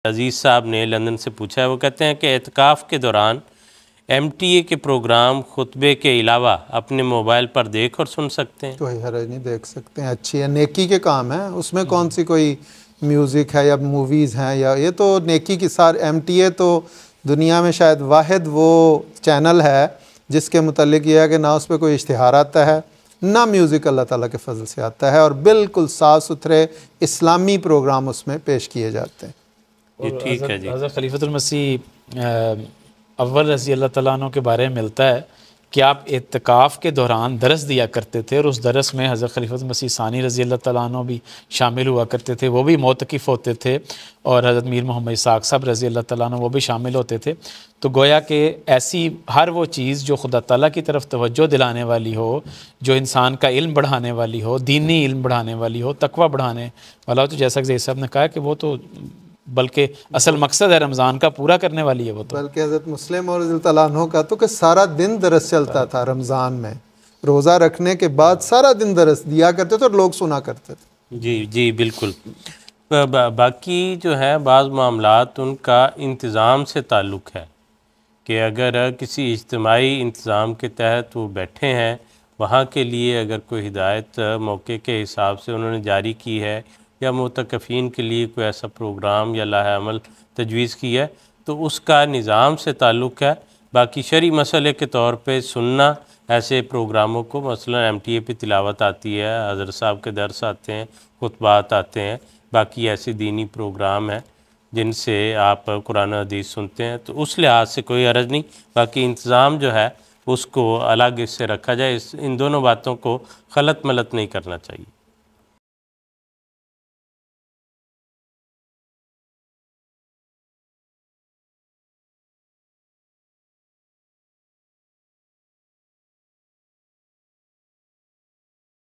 عزیز صاحب نے لندن سے پوچھا ہے، وہ کہتے ہیں کہ اعتکاف کے دوران MTA کے پروگرام خطبے کے علاوہ اپنے موبائل پر دیکھ اور سن سکتے ہیں؟ کوئی حرج نہیں، دیکھ سکتے ہیں، اچھی ہے، نیکی کے کام ہیں، اس میں کون سی کوئی میوزک ہے یا موویز ہیں، یا یہ تو نیکی کی MTA تو دنیا میں شاید واحد وہ چینل ہے جس کے متعلق یہ ہے کہ نہ اس پہ کوئی اشتہار آتا ہے، نہ میوزک اللہ تعالیٰ کے فضل سے آتا ہے، اور بالکل صاف ستھرے اسلامی پروگرام اس میں پیش کیے جاتے ہیں۔ جی ٹھیک ہے جی۔ حضرت خلیفۃ المسیح اول رضی اللہ تعالیٰ عنہ کے بارے میں ملتا ہے کہ آپ اعتکاف کے دوران درس دیا کرتے تھے، اور اس درس میں حضرت خلیفۃ المسیح ثانی رضی اللہ تعالیٰ عنہ بھی شامل ہوا کرتے تھے، وہ بھی معتکف ہوتے تھے، اور حضرت میر محمد اسحاق صاحب رضی اللہ تعالیٰ عنہ وہ بھی شامل ہوتے تھے۔ تو گویا کہ ایسی ہر وہ چیز جو خدا تعالیٰ کی طرف توجہ دلانے والی ہو، جو انسان کا علم بڑھانے والی ہو، دینی علم بڑھانے والی ہو، تقوی بڑھانے والا ہو، تو جیسا کہ زید صاحب نے کہا کہ وہ تو بلکہ اصل مقصد ہے رمضان کا پورا کرنے والی ہے وہ تو۔ بلکہ حضرت مسلم اور رضی اللہ عنہ کا تو کہ سارا دن درس چلتا تھا رمضان میں، روزہ رکھنے کے بعد سارا دن درس دیا کرتے تھے اور لوگ سنا کرتے تھے۔ جی بالکل۔ باقی جو ہے بعض معاملات ان کا انتظام سے تعلق ہے کہ اگر کسی اجتماعی انتظام کے تحت وہ بیٹھے ہیں، وہاں کے لیے اگر کوئی ہدایت موقع کے حساب سے انہوں نے جاری کی ہے، یا معتکفین کے لیے کوئی ایسا پروگرام یا لاہ عمل تجویز کی ہے، تو اس کا نظام سے تعلق ہے۔ باقی شرعی مسئلے کے طور پہ سننا ایسے پروگراموں کو، مثلا MTA پہ تلاوت آتی ہے، حضرت صاحب کے درس آتے ہیں، خطبات آتے ہیں، باقی ایسے دینی پروگرام ہیں جن سے آپ قرآن و حدیث سنتے ہیں، تو اس لحاظ سے کوئی حرج نہیں۔ باقی انتظام جو ہے اس کو الگ اس سے رکھا جائے، ان دونوں باتوں کو خلط ملط نہیں کرنا چاہیے۔